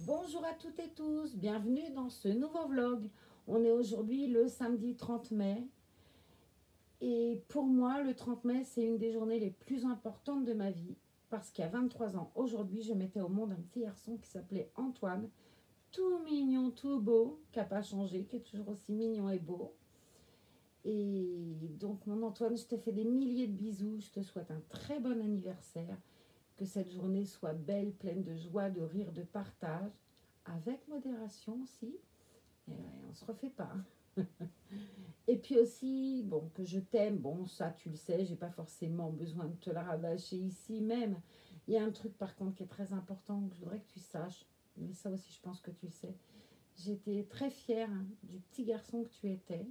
Bonjour à toutes et tous, bienvenue dans ce nouveau vlog. On est aujourd'hui le samedi 30 mai. Et pour moi, le 30 mai, c'est une des journées les plus importantes de ma vie. Parce qu'il y a 23 ans, aujourd'hui, je mettais au monde un petit garçon qui s'appelait Antoine. Tout mignon, tout beau, qui n'a pas changé, qui est toujours aussi mignon et beau. Et donc, mon Antoine, je te fais des milliers de bisous. Je te souhaite un très bon anniversaire. Que cette journée soit belle, pleine de joie, de rire, de partage. Avec modération aussi. Et ouais, on ne se refait pas. Et puis aussi, bon, que je t'aime. Bon, ça, tu le sais, j'ai pas forcément besoin de te la rabâcher ici même. Il y a un truc, par contre, qui est très important, que je voudrais que tu saches. Mais ça aussi, je pense que tu sais. J'étais très fière du petit garçon que tu étais.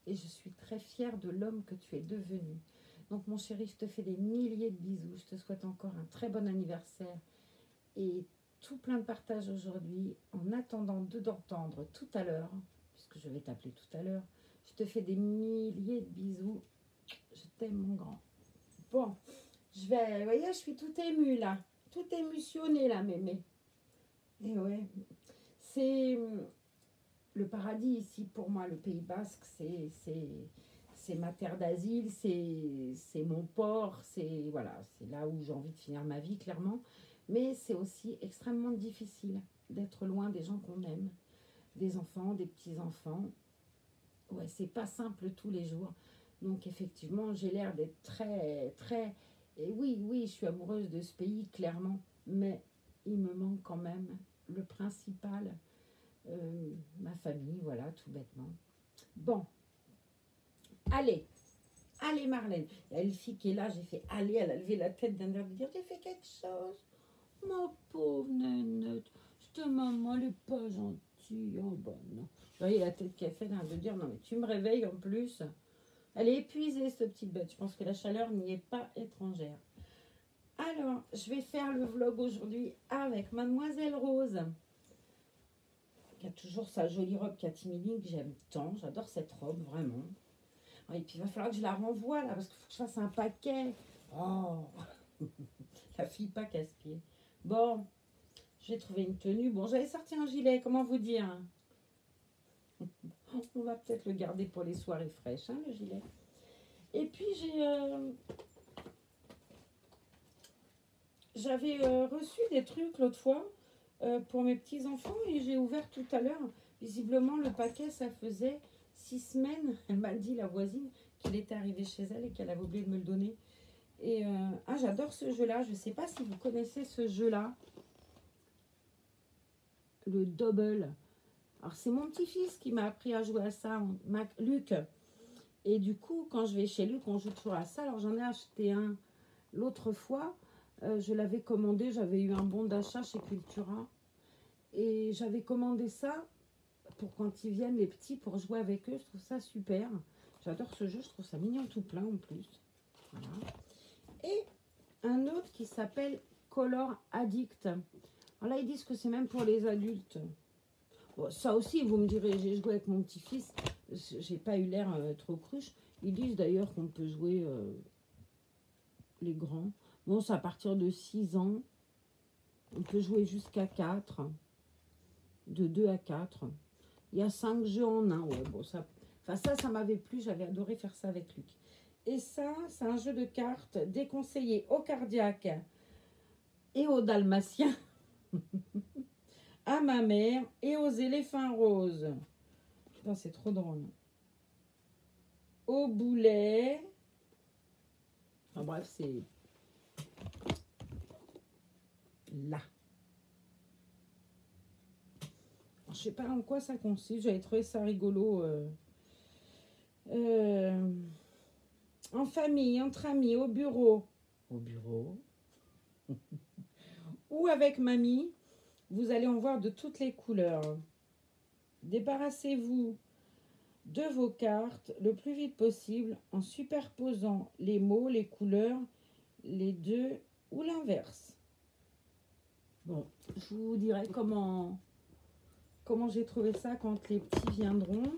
Et je suis très fière de l'homme que tu es devenu. Donc, mon chéri, je te fais des milliers de bisous. Je te souhaite encore un très bon anniversaire. Et tout plein de partage aujourd'hui. En attendant d'entendre tout à l'heure, puisque je vais t'appeler tout à l'heure, je te fais des milliers de bisous. Je t'aime, mon grand. Bon, je vais... Vous voyez, je suis tout émue, là. Tout émotionnée, là, mémé. Et ouais, c'est... Le paradis ici, pour moi, le Pays Basque, c'est ma terre d'asile, c'est mon port, c'est voilà, c'est là où j'ai envie de finir ma vie, clairement. Mais c'est aussi extrêmement difficile d'être loin des gens qu'on aime, des enfants, des petits-enfants. Ouais, c'est pas simple tous les jours. Donc effectivement, j'ai l'air d'être très... Et oui, oui, je suis amoureuse de ce pays, clairement. Mais il me manque quand même le principal, ma famille, voilà, tout bêtement. Bon, allez, allez Marlène. Il y a Elfie qui est là, j'ai fait allez, elle a levé la tête d'un air de dire j'ai fait quelque chose. Ma pauvre nénette, cette maman, elle n'est pas gentille. Oh ben non. Vous voyez la tête qu'elle fait de dire non mais tu me réveilles en plus. Elle est épuisée cette petite bête. Je pense que la chaleur n'y est pas étrangère. Alors, je vais faire le vlog aujourd'hui avec Mademoiselle Rose, qui a toujours sa jolie robe Cathy que j'aime tant. J'adore cette robe, vraiment. Et puis, il va falloir que je la renvoie, là, parce qu'il faut que je fasse un paquet. Oh, la fille pas casse-pied. Bon, j'ai trouvé une tenue. Bon, j'avais sorti un gilet, comment vous dire? On va peut-être le garder pour les soirées fraîches, hein, le gilet. Et puis, j'avais reçu des trucs l'autre fois pour mes petits-enfants et j'ai ouvert tout à l'heure. Visiblement, le paquet, ça faisait 6 semaines. Elle m'a dit, la voisine, qu'il était arrivé chez elle et qu'elle avait oublié de me le donner. Et j'adore ce jeu-là. Je ne sais pas si vous connaissez ce jeu-là. Le double. Alors, c'est mon petit-fils qui m'a appris à jouer à ça, Luc. Et du coup, quand je vais chez Luc, on joue toujours à ça. Alors, j'en ai acheté un l'autre fois. Je l'avais commandé, j'avais eu un bon d'achat chez Cultura. Et j'avais commandé ça pour quand ils viennent, les petits, pour jouer avec eux. Je trouve ça super. J'adore ce jeu, je trouve ça mignon tout plein en plus. Voilà. Et un autre qui s'appelle Color Addict. Alors là, ils disent que c'est même pour les adultes. Bon, ça aussi, vous me direz, j'ai joué avec mon petit-fils. J'ai pas eu l'air trop cruche. Ils disent d'ailleurs qu'on peut jouer les grands. Bon, c'est à partir de 6 ans. On peut jouer jusqu'à 4. De 2 à 4. Il y a 5 jeux en un. Ouais, bon, ça m'avait plu. J'avais adoré faire ça avec Luc. Et ça, c'est un jeu de cartes déconseillé aux cardiaques et aux dalmatiens, à ma mère et aux éléphants roses. Putain, c'est trop drôle. Au boulet. Enfin bref, c'est là. Alors, je sais pas en quoi ça consiste. J'avais trouvé ça rigolo. En famille, entre amis, au bureau. Au bureau. Ou avec mamie. Vous allez en voir de toutes les couleurs. Débarrassez-vous de vos cartes le plus vite possible en superposant les mots, les couleurs, les deux ou l'inverse. Bon, je vous dirai comment j'ai trouvé ça quand les petits viendront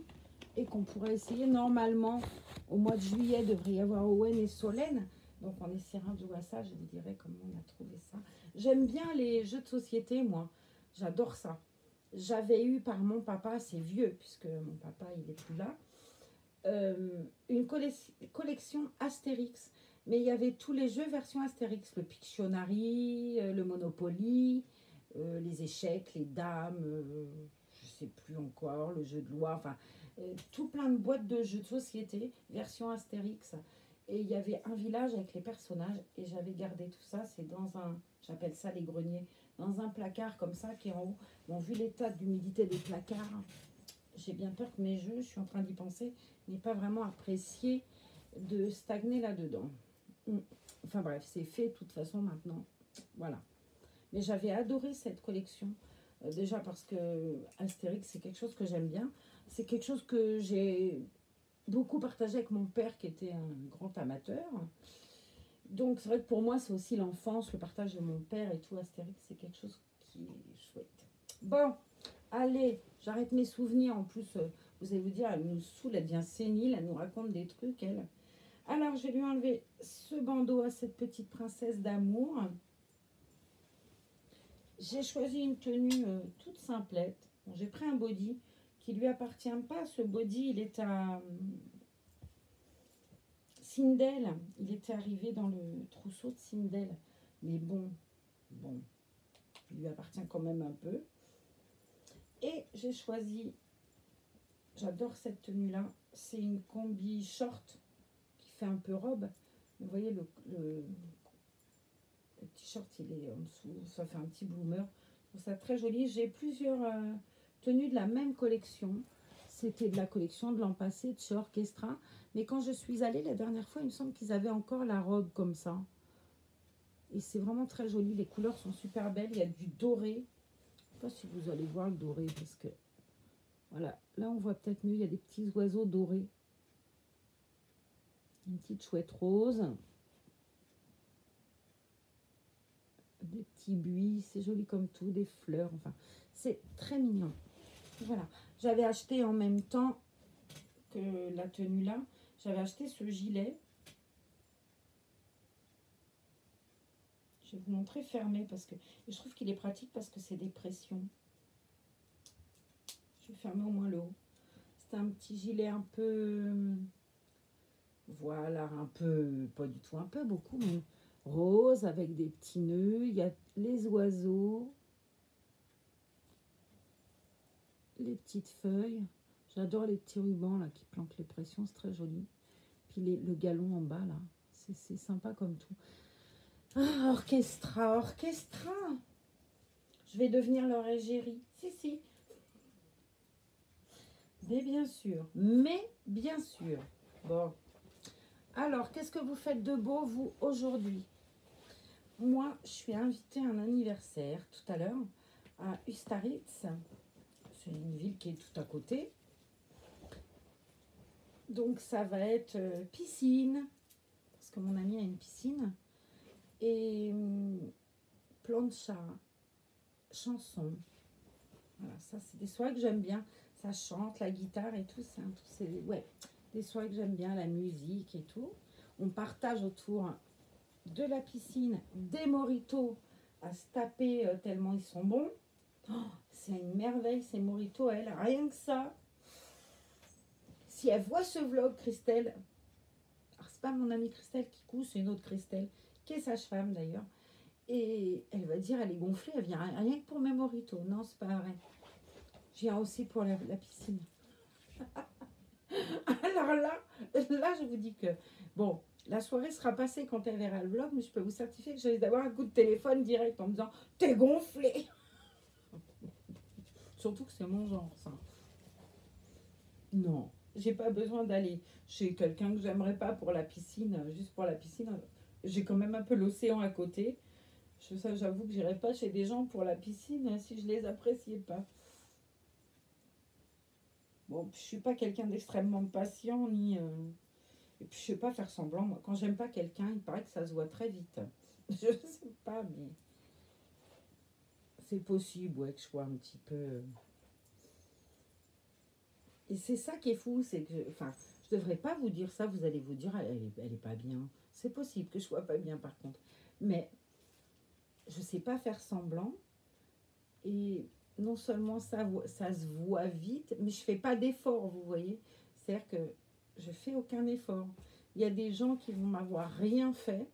et qu'on pourra essayer. Normalement, au mois de juillet, il devrait y avoir Owen et Solène. Donc, on essaiera de jouer à ça. Je vous dirai comment on a trouvé ça. J'aime bien les jeux de société, moi. J'adore ça. j'avais eu par mon papa, c'est vieux, puisque mon papa, il n'est plus là, une collection Astérix. Mais il y avait tous les jeux version Astérix, le Pictionary, le Monopoly, les échecs, les dames, je ne sais plus encore, le jeu de loi, enfin, tout plein de boîtes de jeux de société, version Astérix. Et il y avait un village avec les personnages, et j'avais gardé tout ça, c'est dans un, j'appelle ça les greniers, dans un placard comme ça qui est en haut. Bon, vu l'état d'humidité des placards, j'ai bien peur que mes jeux, je suis en train d'y penser, n'aient pas vraiment apprécié de stagner là-dedans. Enfin bref, c'est fait de toute façon maintenant. Voilà. Mais j'avais adoré cette collection. Déjà parce que Astérix, c'est quelque chose que j'aime bien. C'est quelque chose que j'ai beaucoup partagé avec mon père qui était un grand amateur. Donc c'est vrai que pour moi, c'est aussi l'enfance, le partage de mon père et tout. Astérix, c'est quelque chose qui est chouette. Bon, allez, j'arrête mes souvenirs. En plus, vous allez vous dire, elle nous saoule, elle devient sénile, elle nous raconte des trucs, elle. Alors, je vais lui enlever ce bandeau à cette petite princesse d'amour. J'ai choisi une tenue toute simplette. Bon, j'ai pris un body qui ne lui appartient pas. Ce body, il est à Sindel. Il était arrivé dans le trousseau de Sindel. Mais bon, il lui appartient quand même un peu. Et j'ai choisi, j'adore cette tenue-là. C'est une combi short qui fait un peu robe. Vous voyez, le t-shirt, il est en dessous. Ça fait un petit bloomer. Je trouve ça très joli. J'ai plusieurs tenues de la même collection. C'était de la collection de l'an passé, de chez Orchestra. Mais quand je suis allée la dernière fois, il me semble qu'ils avaient encore la robe comme ça. Et c'est vraiment très joli. Les couleurs sont super belles. Il y a du doré. Je ne sais pas si vous allez voir le doré parce que... Voilà, là on voit peut-être mieux. Il y a des petits oiseaux dorés. Une petite chouette rose. Des petits buis. C'est joli comme tout. Des fleurs. Enfin, c'est très mignon. Voilà. J'avais acheté en même temps que la tenue là. J'avais acheté ce gilet. Je vais vous montrer fermé parce que je trouve qu'il est pratique parce que c'est des pressions. Je vais fermer au moins le haut. C'est un petit gilet un peu, voilà, un peu, pas du tout un peu, beaucoup, mais rose avec des petits nœuds. Il y a les oiseaux, les petites feuilles. J'adore les petits rubans là qui planquent les pressions, c'est très joli. Puis le galon en bas là, c'est sympa comme tout. Ah, Orchestra, Orchestra. Je vais devenir leur égérie. Si. Mais bien sûr. Bon. Alors, qu'est-ce que vous faites de beau, vous, aujourd'hui? Moi, je suis invitée à un anniversaire tout à l'heure à Ustaritz. C'est une ville qui est tout à côté. Donc, ça va être piscine, parce que mon ami a une piscine. Et plancha, chanson. Voilà, ça, c'est des soirées que j'aime bien. Ça chante, la guitare et tout. C'est ouais, des soirées que j'aime bien, la musique et tout. On partage autour de la piscine des mojitos à se taper tellement ils sont bons. Oh, c'est une merveille ces mojitos, elle. Rien que ça. Si elle voit ce vlog, Christelle, alors c'est pas mon amie Christelle qui couche, c'est une autre Christelle, qui est sage-femme d'ailleurs. Et elle va dire, elle est gonflée, elle vient rien que pour mes mojitos. Non, c'est pas vrai. Je viens aussi pour la piscine. Alors là, je vous dis que, bon, la soirée sera passée quand elle verra le vlog, mais je peux vous certifier que je vais d'avoir un coup de téléphone direct en me disant, t'es gonflé. Surtout que c'est mon genre, ça. Non, j'ai pas besoin d'aller chez quelqu'un que j'aimerais pas pour la piscine, juste pour la piscine. J'ai quand même un peu l'océan à côté. J'avoue que j'irais pas chez des gens pour la piscine si je les appréciais pas. Bon, je suis pas quelqu'un d'extrêmement patient, ni... Et puis je sais pas faire semblant. Moi, quand j'aime pas quelqu'un, il paraît que ça se voit très vite. Je sais pas, mais... C'est possible, ouais, que je sois un petit peu... Et c'est ça qui est fou, c'est que... Enfin, je devrais pas vous dire ça, vous allez vous dire, elle est pas bien. C'est possible que je sois pas bien, par contre. Mais je sais pas faire semblant. Et non seulement ça se voit vite, mais je fais pas d'effort, vous voyez. C'est-à-dire que je fais aucun effort. Il y a des gens qui vont m'avoir rien fait,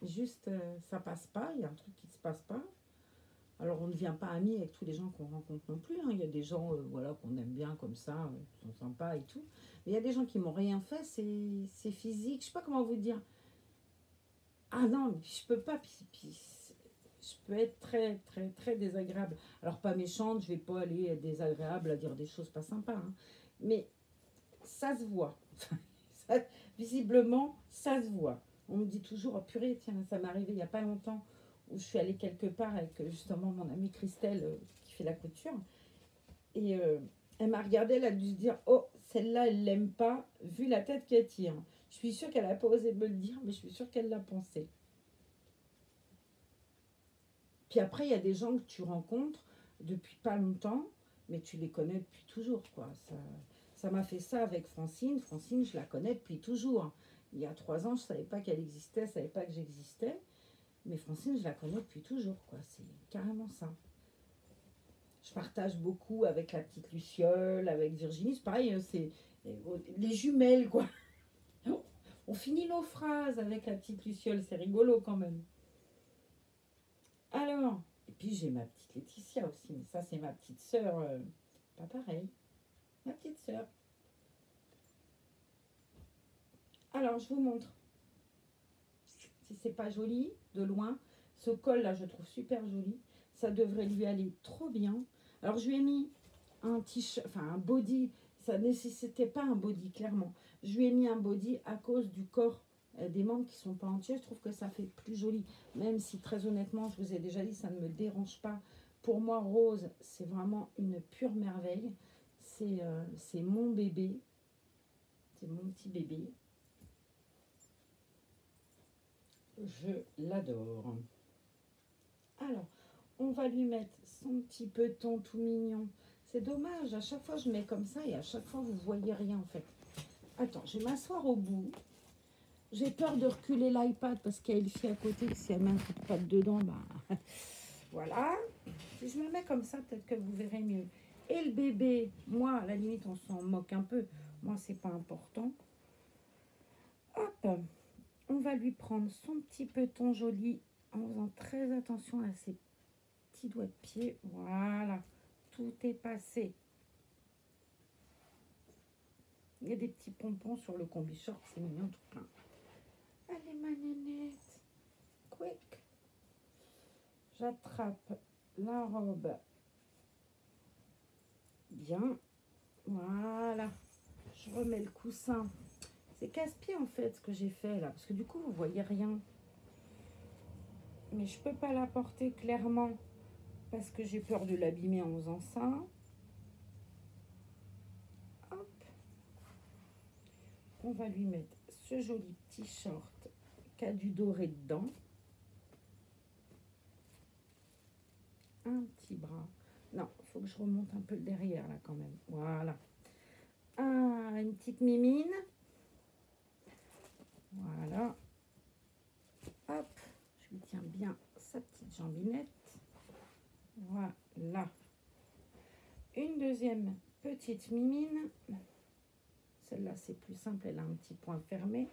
juste ça passe pas, il y a un truc qui se passe pas. Alors on ne devient pas amis avec tous les gens qu'on rencontre non plus, hein. Il y a des gens voilà, qu'on aime bien comme ça, qui sont sympas et tout. Mais il y a des gens qui m'ont rien fait, c'est physique, je sais pas comment vous dire. Ah non, mais je peux pas, je peux être très très très désagréable. Alors pas méchante, je vais pas aller être désagréable à dire des choses pas sympas, hein. Mais ça se voit. Ça- visiblement, ça se voit. On me dit toujours, oh purée, tiens, ça m'est arrivé il n'y a pas longtemps où je suis allée quelque part avec justement mon amie Christelle qui fait la couture. Et elle m'a regardée, elle a dû se dire, oh, celle-là, elle l'aime pas, vu la tête qu'elle tire. Je suis sûre qu'elle n'a pas osé me le dire, mais je suis sûre qu'elle l'a pensé. Puis après, il y a des gens que tu rencontres depuis pas longtemps, mais tu les connais depuis toujours, quoi. Ça m'a fait ça avec Francine. Francine, je la connais depuis toujours. Il y a 3 ans, je ne savais pas qu'elle existait, je ne savais pas que j'existais. Mais Francine, je la connais depuis toujours, quoi. C'est carrément ça. Je partage beaucoup avec la petite Luciole, avec Virginie. C'est pareil, c'est les jumelles, quoi. On finit nos phrases avec la petite Luciole. C'est rigolo quand même. Alors, et puis j'ai ma petite Laetitia aussi. Mais ça, c'est ma petite sœur. Pas pareil. Ma petite sœur. Alors, je vous montre. Si c'est pas joli, de loin. Ce col là, je trouve super joli. Ça devrait lui aller trop bien. Alors, je lui ai mis un t-shirt, enfin un body. Ça ne nécessitait pas un body, clairement. Je lui ai mis un body à cause du corps des membres qui sont pas entiers. Je trouve que ça fait plus joli. Même si, très honnêtement, je vous ai déjà dit, ça ne me dérange pas. Pour moi, Rose, c'est vraiment une pure merveille. C'est mon bébé. C'est mon petit bébé. Je l'adore. Alors, on va lui mettre son petit peton tout mignon. C'est dommage, à chaque fois je mets comme ça et à chaque fois vous voyez rien en fait. Attends, je vais m'asseoir au bout. J'ai peur de reculer l'iPad parce qu'il y a Elfie à côté, que si elle met un coup de patte dedans, bah voilà. Si je me mets comme ça, peut-être que vous verrez mieux. Et le bébé, moi, à la limite, on s'en moque un peu. Moi, c'est pas important. Hop, on va lui prendre son petit peton joli en faisant très attention à ses petits doigts de pied. Voilà, tout est passé. Il y a des petits pompons sur le combi short, c'est mignon tout plein. Allez ma nénette, quick. J'attrape la robe. Bien, voilà. Je remets le coussin. C'est casse-pied en fait ce que j'ai fait là, parce que du coup vous voyez rien. Mais je peux pas la porter clairement parce que j'ai peur de l'abîmer en faisant ça. Hop. On va lui mettre ce joli petit short qui a du doré dedans. Un petit bras. Non, il faut que je remonte un peu le derrière là quand même. Voilà. Ah, une petite mimine. Voilà. Hop, je lui tiens bien sa petite jambinette. Voilà. Une deuxième petite mimine. Celle-là, c'est plus simple, elle a un petit point fermé.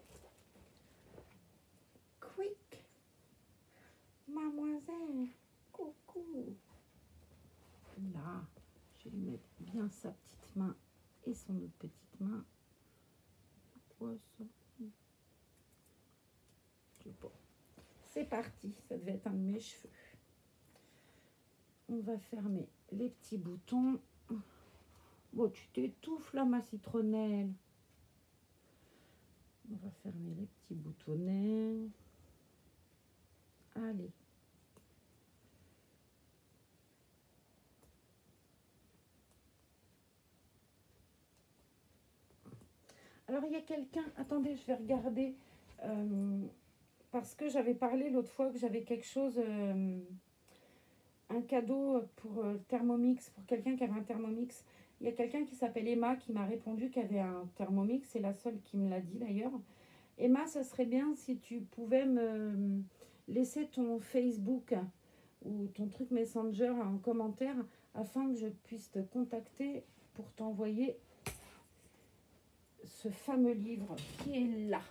Quick. Mademoiselle. Coucou. Là, je vais lui mettre bien sa petite main et son autre petite main. Quoi ça? Je sais pas. C'est parti, ça devait être un de mes cheveux. On va fermer les petits boutons. Bon, tu t'étouffes là, ma citronnelle. On va fermer les petits boutonnets. Allez. Alors, il y a quelqu'un... Attendez, je vais regarder. Parce que j'avais parlé l'autre fois que j'avais quelque chose... un cadeau pour Thermomix, pour quelqu'un qui avait un Thermomix. Il y a quelqu'un qui s'appelle Emma qui m'a répondu qu'il avait un Thermomix. C'est la seule qui me l'a dit d'ailleurs. Emma, ça serait bien si tu pouvais me laisser ton Facebook ou ton truc Messenger en commentaire afin que je puisse te contacter pour t'envoyer ce fameux livre qui est là.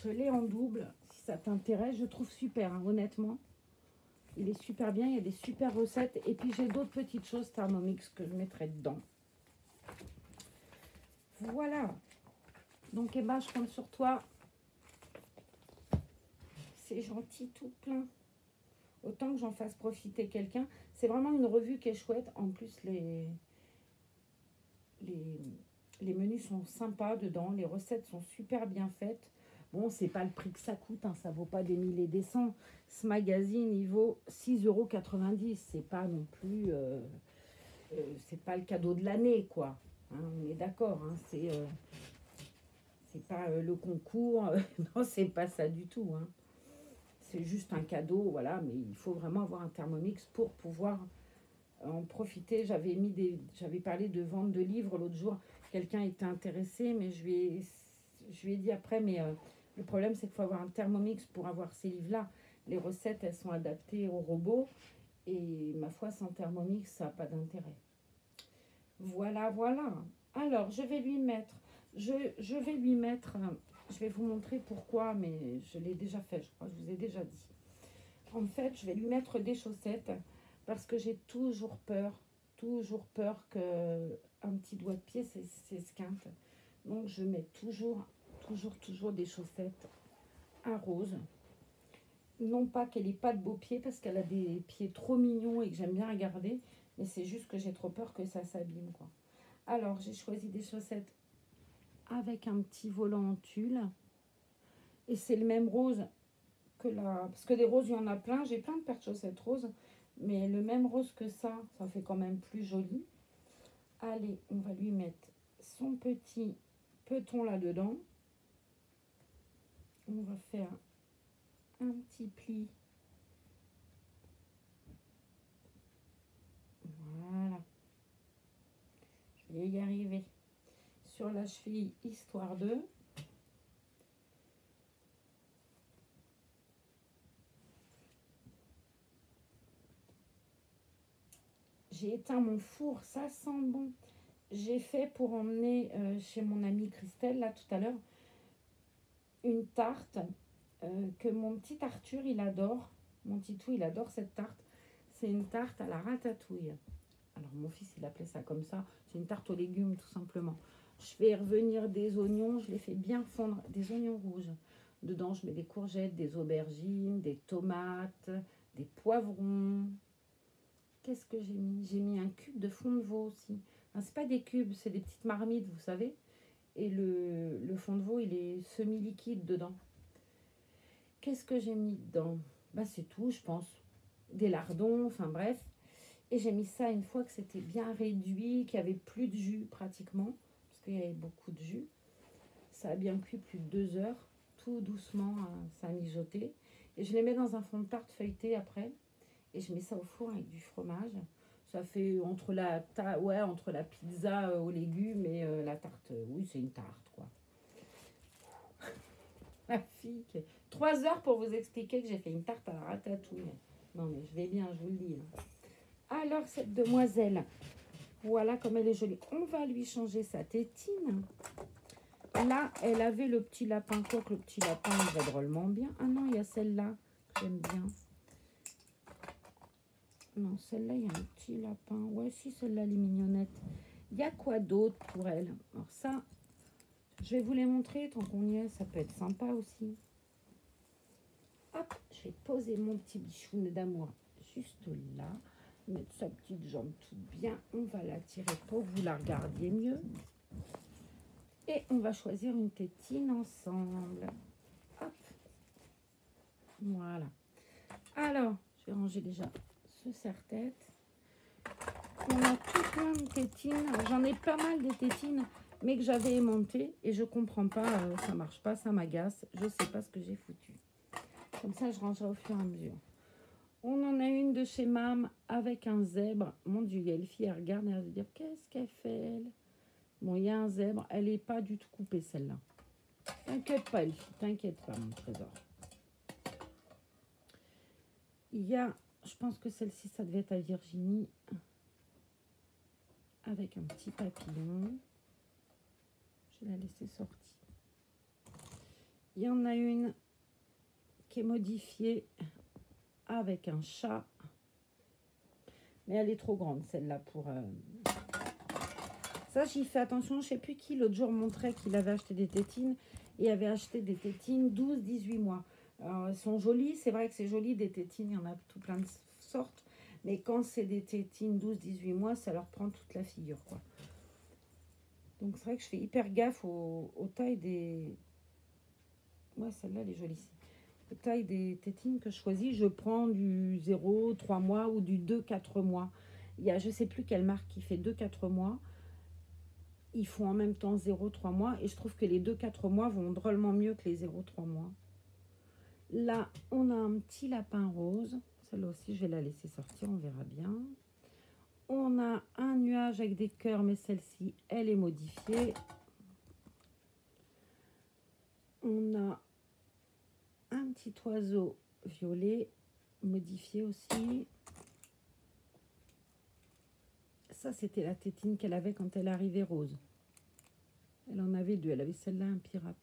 Je l'ai en double, si ça t'intéresse. Je trouve super, hein, honnêtement. Il est super bien, il y a des super recettes. Et puis j'ai d'autres petites choses Thermomix que je mettrai dedans. Voilà. Donc Emma, je compte sur toi. C'est gentil tout plein. Autant que j'en fasse profiter quelqu'un. C'est vraiment une revue qui est chouette. En plus, les menus sont sympas dedans. Les recettes sont super bien faites. Bon, c'est pas le prix que ça coûte. Hein, ça vaut pas des milliers et des cents. Ce magazine, il vaut 6,90 €. C'est pas non plus... c'est pas le cadeau de l'année, quoi. Hein, on est d'accord. Hein, c'est pas le concours. Non, c'est pas ça du tout. Hein. C'est juste un cadeau, voilà. Mais il faut vraiment avoir un Thermomix pour pouvoir en profiter. J'avais parlé de vente de livres l'autre jour. Quelqu'un était intéressé, mais je lui ai dit après, mais le problème, c'est qu'il faut avoir un Thermomix pour avoir ces livres-là. Les recettes, elles sont adaptées aux robots. Et ma foi, sans Thermomix, ça n'a pas d'intérêt. Voilà, voilà. Alors, je vais lui mettre... Je vais vous montrer pourquoi, mais je l'ai déjà fait, je crois, je vous ai déjà dit. En fait, je vais lui mettre des chaussettes parce que j'ai toujours peur que un petit doigt de pied s'esquinte. Donc, je mets toujours des chaussettes à rose. Non pas qu'elle n'ait pas de beaux pieds parce qu'elle a des pieds trop mignons et que j'aime bien regarder, mais c'est juste que j'ai trop peur que ça s'abîme, quoi. Alors, j'ai choisi des chaussettes avec un petit volant en tulle. Et c'est le même rose que la... Parce que des roses, il y en a plein. J'ai plein de paires de chaussettes roses. Mais le même rose que ça fait quand même plus joli. Allez, on va lui mettre son petit peton là-dedans. On va faire un petit pli. Voilà. Je vais y arriver. Sur la cheville, histoire de... J'ai éteint mon four, ça sent bon. J'ai fait pour emmener chez mon amie Christelle, là, tout à l'heure, une tarte que mon petit Arthur, il adore. Mon titou, il adore cette tarte. C'est une tarte à la ratatouille. Alors, mon fils, il appelait ça comme ça. C'est une tarte aux légumes, tout simplement. Je fais revenir des oignons. Je les fais bien fondre. Des oignons rouges. Dedans, je mets des courgettes, des aubergines, des tomates, des poivrons. Qu'est-ce que j'ai mis? J'ai mis un cube de fond de veau aussi. Enfin, c'est pas des cubes, c'est des petites marmites, vous savez. Et le fond de veau, il est semi-liquide dedans. Qu'est-ce que j'ai mis dedans? Bah, c'est tout, je pense. Des lardons, enfin bref. Et j'ai mis ça une fois que c'était bien réduit, qu'il n'y avait plus de jus pratiquement, parce qu'il y avait beaucoup de jus. Ça a bien cuit plus de 2 heures. Tout doucement, ça a mijoté. Et je les mets dans un fond de tarte feuilleté après. Et je mets ça au four avec du fromage. Ça fait entre la pizza aux légumes et la tarte. Oui, c'est une tarte, quoi. Ma fille, 3 heures pour vous expliquer que j'ai fait une tarte à la ratatouille. Non, mais je vais bien, je vous le dis. Alors, cette demoiselle, voilà comme elle est jolie. On va lui changer sa tétine. Là, elle avait le petit lapin. Quoi que le petit lapin, il va drôlement bien. Ah non, il y a celle-là que j'aime bien. Non, celle-là, il y a un petit lapin. Ouais, si, celle-là, elle est mignonnette. Il y a quoi d'autre pour elle? Alors ça, je vais vous les montrer tant qu'on y est. Ça peut être sympa aussi. Hop, je vais poser mon petit bichounet d'amour juste là. Mettre sa petite jambe toute bien. On va la tirer pour que vous la regardiez mieux. Et on va choisir une tétine ensemble. Hop. Voilà. Alors, je vais ranger déjà ce serre-tête. On a tout plein de tétines. J'en ai pas mal des tétines, mais que j'avais aimantées. Et je comprends pas, ça marche pas, ça m'agace. Je sais pas ce que j'ai foutu. Comme ça, je rangerai au fur et à mesure. On en a une de chez Mam avec un zèbre. Mon Dieu, il y a une fille, elle regarde et elle va se dire, qu'est-ce qu'elle fait, elle? Bon, il y a un zèbre. Elle n'est pas du tout coupée, celle-là. T'inquiète pas, Elfie. T'inquiète pas, mon trésor. Il y a Je pense que celle-ci, ça devait être à Virginie. Avec un petit papillon. Je vais la laisser sortir. Il y en a une qui est modifiée avec un chat. Mais elle est trop grande, celle-là, pour... Ça, j'y fais attention. Je ne sais plus qui, l'autre jour, montrait qu'il avait acheté des tétines. Et avait acheté des tétines 12-18 mois. Alors, elles sont jolies. C'est vrai que c'est joli, des tétines. Il y en a tout plein de sortes. Mais quand c'est des tétines 12-18 mois, ça leur prend toute la figure, quoi. Donc, c'est vrai que je fais hyper gaffe aux tailles des... Ouais, celle-là, elle est jolie. Aux tailles des tétines que je choisis, je prends du 0-3 mois ou du 2-4 mois. Il y a, je ne sais plus quelle marque qui fait 2-4 mois. Ils font en même temps 0-3 mois. Et je trouve que les 2-4 mois vont drôlement mieux que les 0-3 mois. Là, on a un petit lapin rose. Celle-là aussi, je vais la laisser sortir, on verra bien. On a un nuage avec des cœurs, mais celle-ci, elle est modifiée. On a un petit oiseau violet, modifié aussi. Ça, c'était la tétine qu'elle avait quand elle arrivait rose. Elle en avait deux. Elle avait celle-là, un pirate.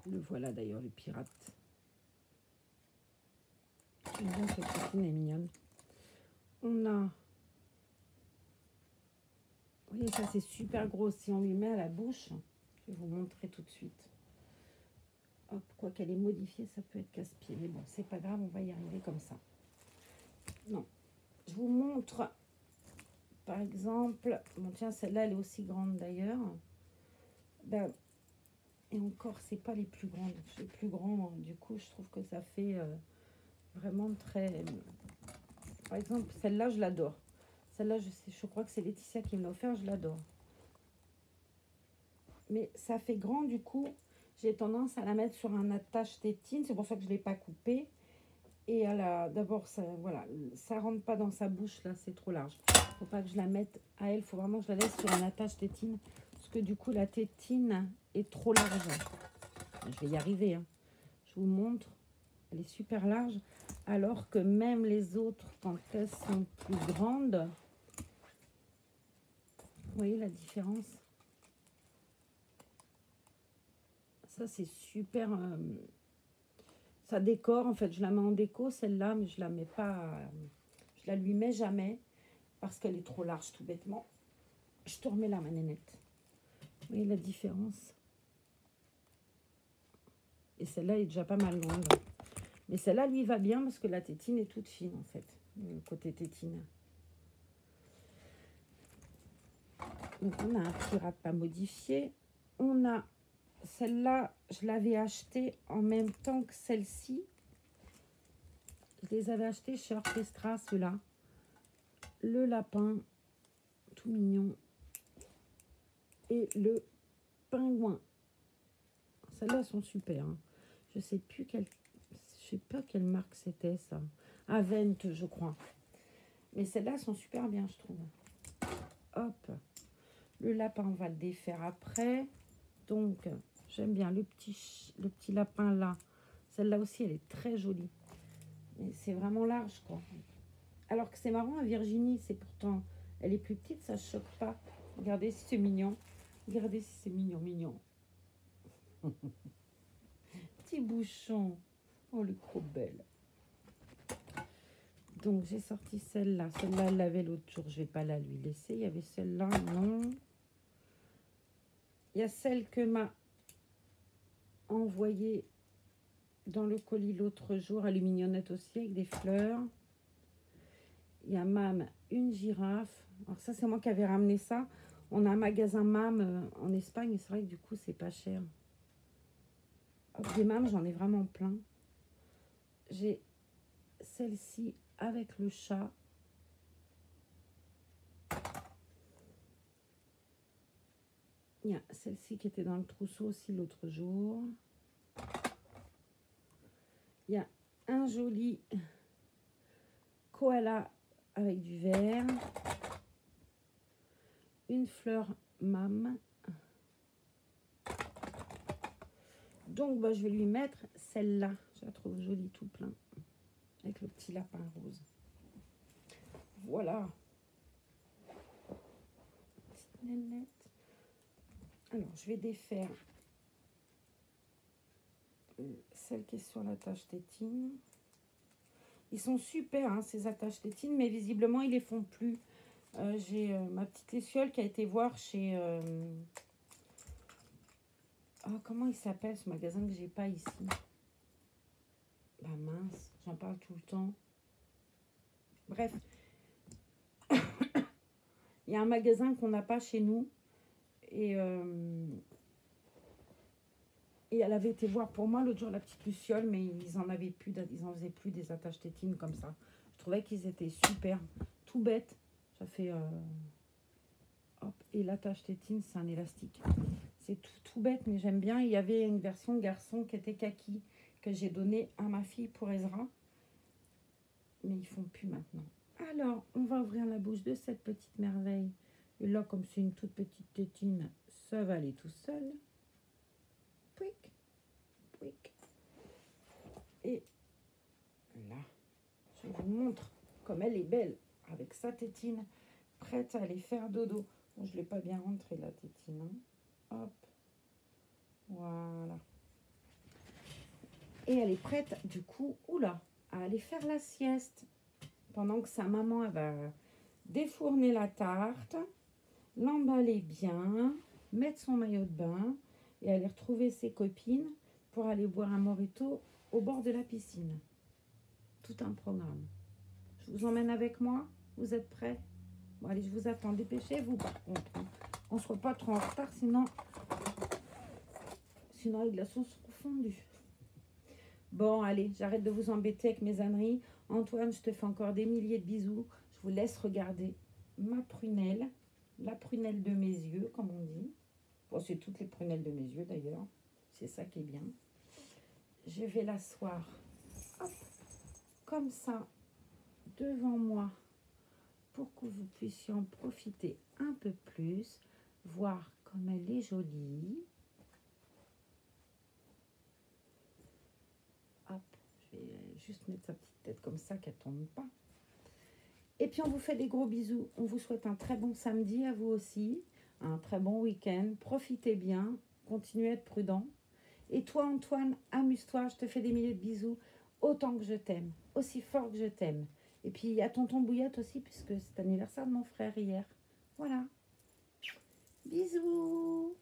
Le voilà d'ailleurs, le pirate. J'aime bien cette tétine, elle est mignonne. On a... Vous voyez, ça c'est super gros. Si on lui met à la bouche, je vais vous montrer tout de suite. Hop, quoi qu'elle est modifiée, ça peut être casse-pied. Mais bon, c'est pas grave, on va y arriver comme ça. Non. Je vous montre, par exemple... Bon, tiens, celle-là, elle est aussi grande d'ailleurs. Ben, et encore, c'est pas les plus grandes. Les plus grands, du coup, je trouve que ça fait vraiment très... Par exemple, celle-là, je l'adore. Celle-là, je crois que c'est Laetitia qui me l'a offert, je l'adore. Mais ça fait grand, du coup, j'ai tendance à la mettre sur un attache tétine. C'est pour ça que je ne l'ai pas coupée. Et d'abord, ça, voilà, ça rentre pas dans sa bouche, là, c'est trop large. Faut pas que je la mette à elle, faut vraiment que je la laisse sur un attache tétine. Parce que du coup, la tétine est trop large. Je vais y arriver, hein. Je vous montre. Elle est super large. Alors que même les autres, quand elles sont plus grandes, vous voyez la différence? Ça, c'est super... ça décore, en fait. Je la mets en déco, celle-là, mais je la mets pas... je la lui mets jamais parce qu'elle est trop large, tout bêtement. Je te remets là, ma nénette. Vous voyez la différence? Et celle-là est déjà pas mal grande. Mais celle-là, lui, va bien parce que la tétine est toute fine, en fait. Le côté tétine. Donc, on a un pirate pas modifié. On a celle-là, je l'avais achetée en même temps que celle-ci. Je les avais achetées chez Orchestra, ceux-là. Le lapin, tout mignon. Et le pingouin. Celles-là sont super. Hein. Je sais plus quelle... Je sais pas quelle marque c'était, ça. Avent, je crois. Mais celles-là sont super bien, je trouve. Hop. Le lapin, on va le défaire après. Donc, j'aime bien le petit lapin là. Celle-là aussi, elle est très jolie. C'est vraiment large, quoi. Alors que c'est marrant, à Virginie, c'est pourtant... Elle est plus petite, ça ne choque pas. Regardez si c'est mignon. Regardez si c'est mignon, mignon. Petit bouchon. Oh, le trop belle. Donc, j'ai sorti celle-là. Celle-là, elle l'avait l'autre jour. Je ne vais pas la lui laisser. Il y avait celle-là, non. Il y a celle que m'a envoyée dans le colis l'autre jour. Elle est mignonnette aussi, avec des fleurs. Il y a Mam, une girafe. Alors ça, c'est moi qui avais ramené ça. On a un magasin Mam en Espagne. Et c'est vrai que du coup, c'est pas cher. Hop, des Mam, j'en ai vraiment plein. J'ai celle-ci avec le chat. Il y a celle-ci qui était dans le trousseau aussi l'autre jour. Il y a un joli koala avec du vert. Une fleur Mam. Donc, bah, je vais lui mettre celle-là. Je la trouve jolie tout plein. avec le petit lapin rose. Voilà. Petite nénette. Alors, je vais défaire celle qui est sur l'attache tétine. Ils sont super, hein, ces attaches tétines, mais visiblement, ils les font plus. J'ai ma petite Luciole qui a été voir chez... comment il s'appelle ce magasin que j'ai pas ici? Bah mince, j'en parle tout le temps. Bref. Il y a un magasin qu'on n'a pas chez nous. Et elle avait été voir pour moi l'autre jour la petite Luciole, mais ils en avaient plus, ils en faisaient plus des attaches tétines comme ça. Je trouvais qu'ils étaient super, tout bête. Ça fait hop, et l'attache tétine c'est un élastique. C'est tout bête, mais j'aime bien. Il y avait une version garçon qui était kaki que j'ai donnée à ma fille pour Ezra, mais ils font plus maintenant. Alors, on va ouvrir la bouche de cette petite merveille. Et là, comme c'est une toute petite tétine, ça va aller tout seul. Pouic, pouic. Et là, je vous montre comme elle est belle avec sa tétine, prête à aller faire dodo. Bon, je ne l'ai pas bien rentrée la tétine. Hein. Hop. Voilà. Et elle est prête, du coup, oula, à aller faire la sieste. Pendant que sa maman, elle va défourner la tarte, l'emballer bien, mettre son maillot de bain et aller retrouver ses copines pour aller boire un mojito au bord de la piscine. Tout un programme. Je vous emmène avec moi? Vous êtes prêts? Bon, allez, je vous attends. Dépêchez-vous, par contre. Hein. On ne soit pas trop en retard, sinon les glaçons seront fondus. Bon, allez, j'arrête de vous embêter avec mes âneries. Antoine, je te fais encore des milliers de bisous. Je vous laisse regarder ma prunelle, la prunelle de mes yeux, comme on dit. Bon, c'est toutes les prunelles de mes yeux, d'ailleurs. C'est ça qui est bien. Je vais l'asseoir, hop, comme ça, devant moi, pour que vous puissiez en profiter un peu plus, voir comme elle est jolie. Hop, je vais juste mettre sa petite tête comme ça, qu'elle ne tombe pas. Et puis, on vous fait des gros bisous. On vous souhaite un très bon samedi à vous aussi. Un très bon week-end. Profitez bien. Continuez à être prudent. Et toi, Antoine, amuse-toi. Je te fais des milliers de bisous. Autant que je t'aime. Aussi fort que je t'aime. Et puis, il y a tonton Bouillette aussi, puisque c'est l'anniversaire de mon frère hier. Voilà. Bisous.